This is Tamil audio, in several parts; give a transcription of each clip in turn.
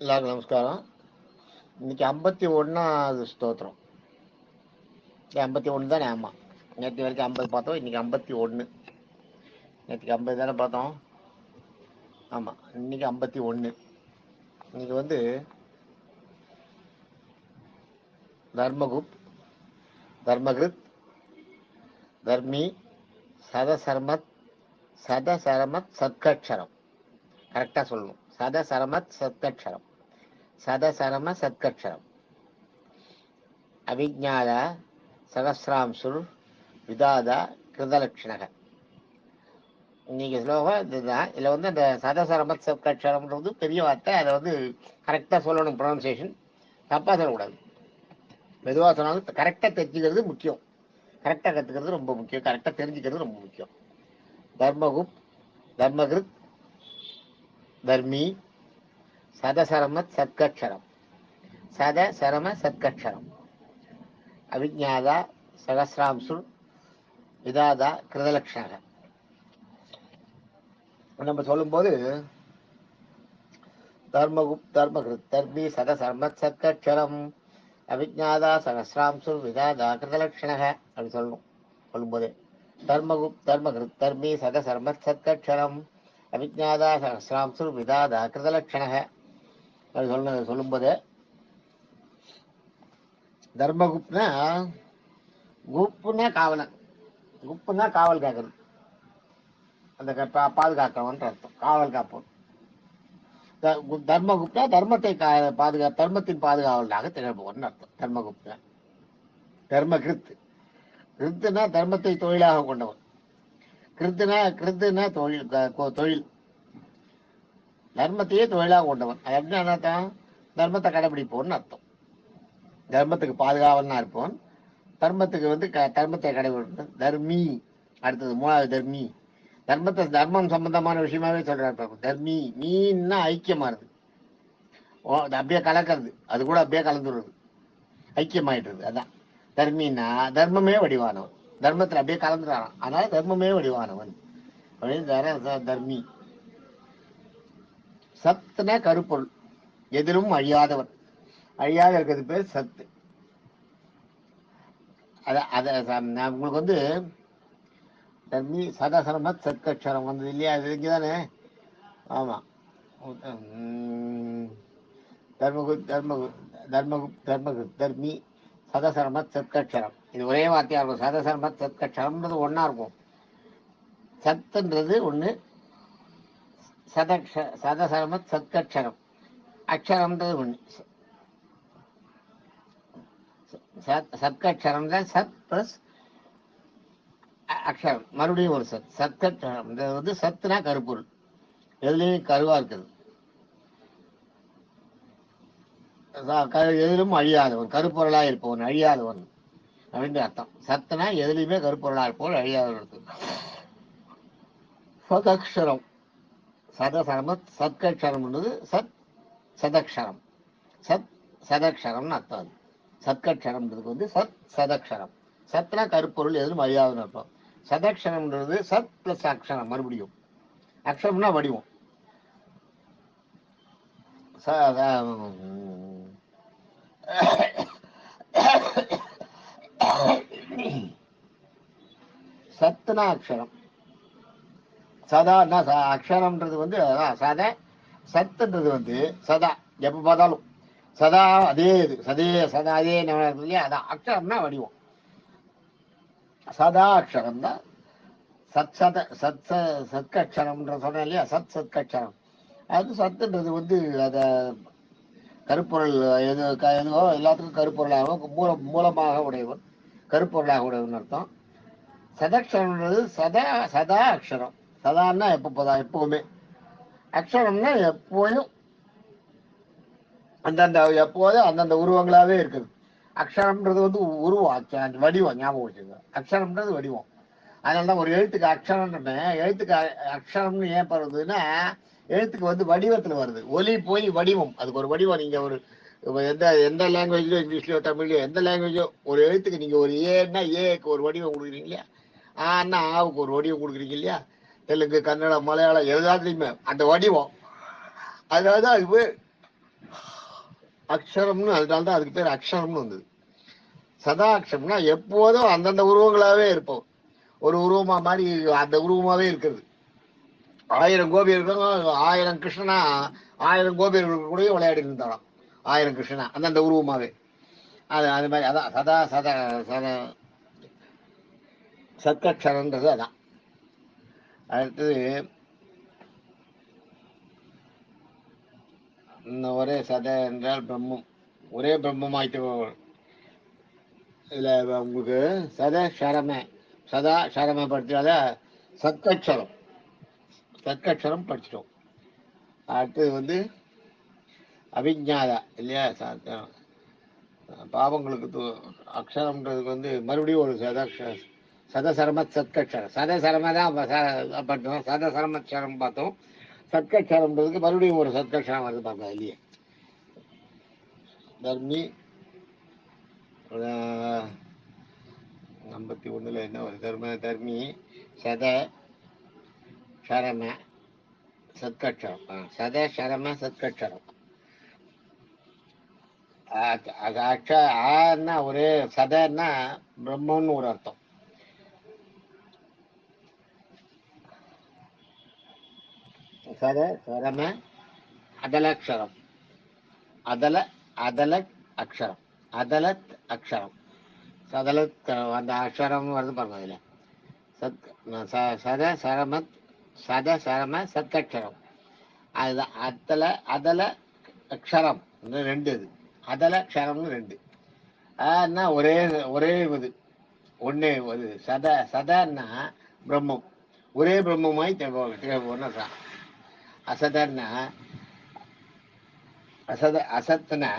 எல்லாருக்கும் நமஸ்காரம். இன்னைக்கு 51வது ஸ்தோத்திரம். 51 தானே? ஆமாம். நேற்று வரைக்கும் 50 பார்த்தோம். இன்னைக்கு 51. நேற்றுக்கு 50 தானே பார்த்தோம். ஆமாம், இன்னைக்கு 51. இன்னைக்கு வந்து தர்மகுப், தர்மகிருத், தர்மி, சதசரமத், சத்கட்சரம். கரெக்டாக சொல்லணும். சதசரமத் சத்கட்சரம், சதசரம சத்கட்சரம். அவிஜ்ஞாத சகசிராம்சுர் விதாத கிருதலட்சணக. இன்னைக்கு ஸ்லோகம் இதுதான். இதில் வந்து அந்த சதசரமத் சத்கட்சரம்ன்றது பெரிய வார்த்தை. அதை வந்து கரெக்டாக சொல்லணும். ப்ரொனன்சியேஷன் தப்பாக சொல்லக்கூடாது. மெதுவாக சொன்னாலும் கரெக்டாக தெரிஞ்சுக்கிறது முக்கியம். கரெக்டாக கற்றுக்கிறது ரொம்ப முக்கியம். கரெக்டாக தெரிஞ்சுக்கிறது ரொம்ப முக்கியம். தர்மகுப், தர்மகிருத், தர்மி, சதசரமத் சத்கட்சரம், சதசரம சத்கட்சரம். அவிஜ்ஞாதா சகசிராம்சு விதாதா கிருதலட்சணக. நம்ம சொல்லும்போது தர்மகுப், தர்மகிருத், தர்மி, சதசரமத் சத்கட்சரம், அவிஜ்ஞாதா சகசிராம்சு விதாதா கிருதலட்சணக அப்படி சொல்லணும். சொல்லும்போதே தர்மகுப், தர்மகிருத், தர்மி, சதசரமத் சத்கட்சரம், அவிஜ்ஞாதா சகசிராம்சு விதாதா கிருதலட்சணக அப்படி சொல்லணும். சொல்லும்போதே தர்மகுப்னா குப்புன்னா காவலன், குப்புன்னா காவல் காக்கிறது, அந்த பாதுகாக்கிறவன் அர்த்தம். காவல் காப்போம். தர்மகுப்தா தர்மத்தை தர்மத்தின் பாதுகாவலாக திகழ்பவன் அர்த்தம். தர்மகுப்தா. தர்மகிருத், கிருத்துனா தர்மத்தை தொழிலாக கொண்டவன். கிருத்துனா தொழில், தர்மத்தையே தொழிலாக கொண்டவன். அது எப்படின்னு அர்த்தம்? தர்மத்தை கடைபிடிப்பவன் அர்த்தம். தர்மத்துக்கு பாதுகாவலனா இருப்பவன். தர்மத்துக்கு வந்து தர்மத்தை கடைபிடிப்பவன் தர்மி. அடுத்தது 3வது தர்மி. தர்மம் சம்பந்தமான விஷயமாவே சொல்றாரு. தர்மி மீன்னா ஐக்கியமா இருக்கு. அப்படியே கலக்கிறது, அது கூட அப்படியே கலந்துடுறது, ஐக்கியமாயிடுறது. அதான் தர்மின்னா தர்மமே வடிவானவன். தர்மத்தில் அப்படியே கலந்துறான், அதனால தர்மமே வடிவானவன் அப்படின்னு தர்மி. சத்துனா கருப்பொருள், எதிலும் அழியாதவன். அழியாத இருக்கிறது பேர் சத்து. உங்களுக்கு வந்து தர்மி சதசரமத் சத்கட்சரம் வந்தது இல்லையா? அது இங்கதானே? ஆமா. தர்மகுத் தர்மி சதசரமத் சத்கட்சரம். இது ஒரே வார்த்தையா இருக்கும். சதசரமத் சத்கட்சரம்ன்றது ஒன்னா இருக்கும். சத்துன்றது ஒண்ணு, சதசரமத் சத்கட்சரம் அக்ஷரம்ன்றது ஒண்ணு. சத்கட்சரம் தான் சத் பிளஸ் அக்ஷரம், மறுபடியும் ஒரு சத். சத்கட்சரம் வந்து சத்துனா கருப்பொருள், எதுலையும் கருவா இருக்குது. எதிலும் அழியாதவன், கருப்பொருளா இருப்பவன், அழியாதவன் அப்படின்னு அர்த்தம். சத்துனா எதுலையுமே கருப்பொருளா இருப்பவன், அழியாதவன். சதக்ஷரம், சதசரமத் சத்கட்சரம் சத் சதக்ஷரம், சத் சதக்ஷரம்னு அர்த்தம். சத்கட்சரம்ன்றதுக்கு வந்து சத் சதக்ஷரம். சத்னா கருப்பொருள், எதிலும் அழியாதவன் அர்த்தம். சதக்ஷரம்ன்றது சத் பிளஸ் அக்ஷரம், மறுபடியும் அக்ஷரம்னா வடிவம். சத்துனா அக்ஷரம், சதான்னா அக்ஷரம்ன்றது வந்து சத, சத்துன்றது வந்து சதா, எப்ப பார்த்தாலும் சதா அதே இது, சதா அதே இல்லையா? அதான் அக்ஷரம்னா வடிவம். சதா அக்ஷரம் தான் சத்கட்சரம்ன்ற சொன்னேன் இல்லையா? சத்கட்சரம். அது சத்துன்றது வந்து அத கருப்பொருள் எதுவோ எல்லாத்துக்கும் கருப்பொருளாக மூலமாக உடையவன், கருப்பொருளாக உடையவன் அர்த்தம். சதக்ஷரம்ன்றது சதா அக்ஷரம். சதான்னா எப்பவுமே, அக்ஷரம்னா எப்போதும் எப்போதும் அந்தந்த உருவங்களாவே இருக்குது. அக்ஷரம்ன்றது வந்து உருவம், வடிவம். ஞாபகம் வச்சுங்க, அக்ஷரம்ன்றது வடிவம். அதனாலதான் ஒரு எழுத்துக்கு அக்ஷரம்னு, எழுத்துக்கு அக்ஷரம்னு ஏன் வருதுன்னா, எழுத்துக்கு வந்து வடிவத்துல வருது. ஒலி போய் வடிவம், அதுக்கு ஒரு வடிவம். நீங்க ஒரு எந்த லாங்குவேஜ்லயோ, இங்கிலீஷ்லயோ, தமிழ்லயோ, எந்த லாங்குவேஜோ, ஒரு எழுத்துக்கு நீங்க ஒரு ஏன்னா ஏக்கு ஒரு வடிவம் கொடுக்குறீங்க இல்லையா? ஆனா ஆவுக்கு ஒரு வடிவம் கொடுக்குறீங்க இல்லையா? தெலுங்கு, கன்னடம், மலையாளம் எல்லாத்துலயுமே அந்த வடிவம். அதாவது அது அக்ஷரம்னு அதனால்தான் அதுக்கு பேர் அக்ஷரம்னு வந்தது. சதா அக்ஷரம்னா எப்போதும் அந்தந்த உருவங்களாவே இருப்போம். ஒரு உருவமா மாதிரி அந்த உருவமாவே இருக்கிறது. 1000 கோபியர்களும் 1000 கிருஷ்ணனா 1000 கோபியர்கள் கூட விளையாடி இருந்தாராம். 1000 கிருஷ்ணனா அந்தந்த உருவமாவே. அது மாதிரி அதான் சதா சதா சத சத்கட்சரன்றது அதான். அடுத்தது ஒரே சத என்றால் பிரம்மம், ஒரே பிரம்மமாயிட்டு. இதுல உங்களுக்கு சத சரம சதா சரம படிச்சால சத்கட்சரம், சத்கட்சரம் படிச்சிட்டோம். அடுத்தது வந்து அவிஜாதா இல்லையா, பாவங்களுக்கு அக்ஷரம்ன்றதுக்கு வந்து மறுபடியும் ஒரு சதசரமத் சத்கட்சரம். சதசரம தான் பார்த்தோம், சதசரமச்சரம் பார்த்தோம். சத்கட்சரம்ன்றதுக்கு மறுபடியும் ஒரு சத்கட்சரம் வருது பார்த்தோம் இல்லையே. தர்மி 51 என்ன ஒரு தர்மி சத சரம சத்கட்சரம். சத சரம சத்கட்சரம். ஆன்னா ஒரே சதன்னா பிரம்மன்னு ஒரு அர்த்தம். சத சரம அதலக்ஷரம், அதலத் அக்ஷரம், அதலத் அக்ஷரம், சதலத் அந்த அக்ஷரம் வருது பாருங்க அதுல. சத சரமத் சத சரம சத்கட்சரம். அதுதான் அதல அக்ஷரம் ரெண்டு. இது அதல அக்ஷரம்னு ரெண்டு. ஆனா ஒரே ஒரே இது ஒன்னே ஒரு சதன்னா பிரம்மம், ஒரே பிரம்மமாய் திகழ்வோன்னு. அசதன்னா அசத்னா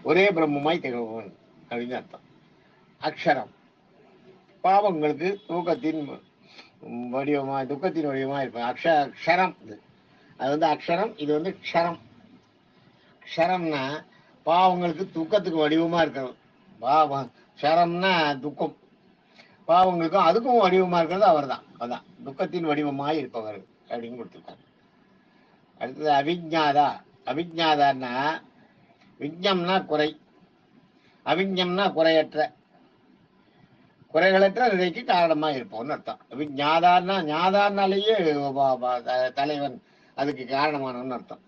ஒரே பிரம்மமாய் திகழ்வோன் அப்படின்னு அர்த்தம். அக்ஷரம் பாவங்களுக்கு தூக்கத்தின் வடிவமா, துக்கத்தின் வடிவமா இருப்பேன். அக்ஷரம் அது வந்து அக்ஷரம், இது வந்து க்ஷரம். க்ஷரம்னா பாவங்களுக்கு துக்கத்துக்கு வடிவமா இருக்கிறது. பாவம் க்ஷரம்னா துக்கம், பாவங்களுக்கும் அதுக்கும் வடிவமா இருக்கிறது அவர் தான். அதான் துக்கத்தின் வடிவமாய் இருப்பவர் அப்படின்னு கொடுத்துருக்காங்க. அடுத்தது அவிஜாதா. அவிஜாதான்னா விஜ்ஞம்னா குறை, அவிஜ்ஞம்னா குறையற்ற, குறைகளற்ற நிலைக்கு காரணமா இருப்போம்னு அர்த்தம். ஞாதான்னா ஞாதான்னாலேயே தலைவன், அதுக்கு காரணமானவன் அர்த்தம்.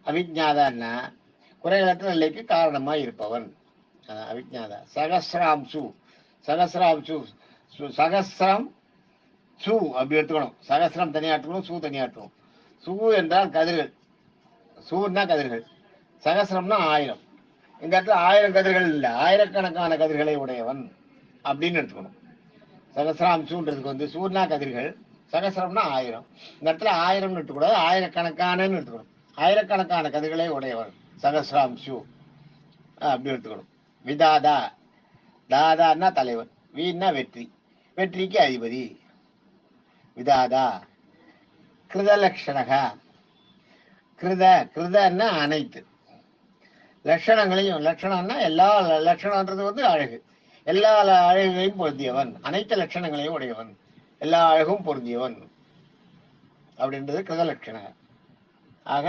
அவிஜாதான்னா குறைகளற்ற நிலைக்கு காரணமா இருப்பவன், அவிஜாதா. சகசிராம்சு, சகசிராம்சு சகசிரம் சு அப்படி எடுத்துக்கணும். சகசிரம் தனியாற்றணும், சூ தனியாற்றணும். சூ என்றால் கதிர்கள், சூன்னா கதிர்கள், சகசிரம்னா 1000. இந்த இடத்துல 1000 கதிர்கள் இல்லை, ஆயிரக்கணக்கான கதிர்களை உடையவன் அப்படின்னு எடுத்துக்கணும். சகசிராம்சுன்றதுக்கு வந்து சூர்ணா கதிர்கள், சகசிரம்னா 1000. இந்த இடத்துல 1000 எடுத்துக்கூடாது, ஆயிரக்கணக்கானு எடுத்துக்கணும். ஆயிரக்கணக்கான கதிர்களை உடையவன் சகசிராம்சு அப்படி எடுத்துக்கணும். விதாதா, தாதான்னா தலைவன், வீணா வெற்றி, வெற்றிக்கு அதிபதி விதாதா. கிருதலக்ஷணகா, கிருதன்னா அனைத்து லட்சணங்களையும், லட்சணம்னா எல்லா லட்சணம்ன்றது வந்து அழகு, எல்லா அழகையும் பொருந்தியவன், அனைத்து லட்சணங்களையும் உடையவன், எல்லா அழகும் பொருந்தியவன் அப்படின்றது கிருதலட்சண. ஆக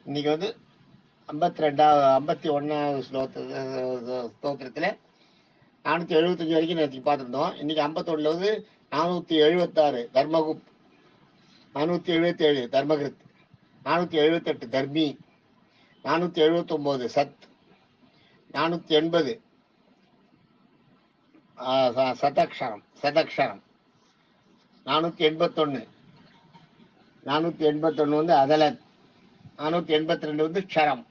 இன்னைக்கு வந்து 51வது ஸ்தோத்திரத்துல 475 வரைக்கும் நேற்று பார்த்துருந்தோம். இன்னைக்கு 51 வந்து 476 தர்மகுப், 477 தர்மகிருத், 478 தர்மி, 479 சத், 480 சதக்ஷரம், 481 வந்து அதலத், 482 வந்து க்ஷரம்,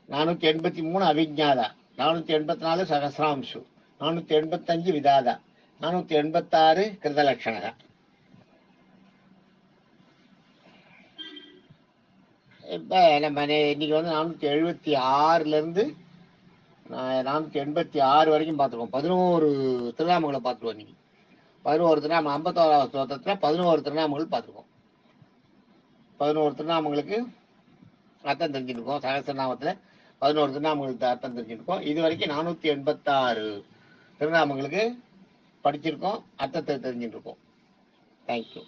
483 அவிஜாதா, 484 சகசிராம்சு, 485 விதாதா, 486 கிருதலட்சணகா. இப்ப நம்ம இன்னைக்கு வந்து 476 இருந்து 486 வரைக்கும் பார்த்துருக்கோம். 11 திருநாமங்களை பார்த்துருவோம். இன்னைக்கு 11 திருநாமம், 51வது ஸ்தோத்திரத்துல 11 திருநாமங்கள் பார்த்துருக்கோம். 11 திருநாமங்களுக்கு அர்த்தம் தெரிஞ்சிருக்கோம். சகசிரநாமத்துல 11 திருநாமங்களுக்கு அர்த்தம் தெரிஞ்சிருக்கோம். இது வரைக்கும் 486 திருநாமங்களுக்கு படிச்சிருக்கோம், அர்த்தத்தை தெரிஞ்சுட்டு இருக்கோம். தேங்க்யூ.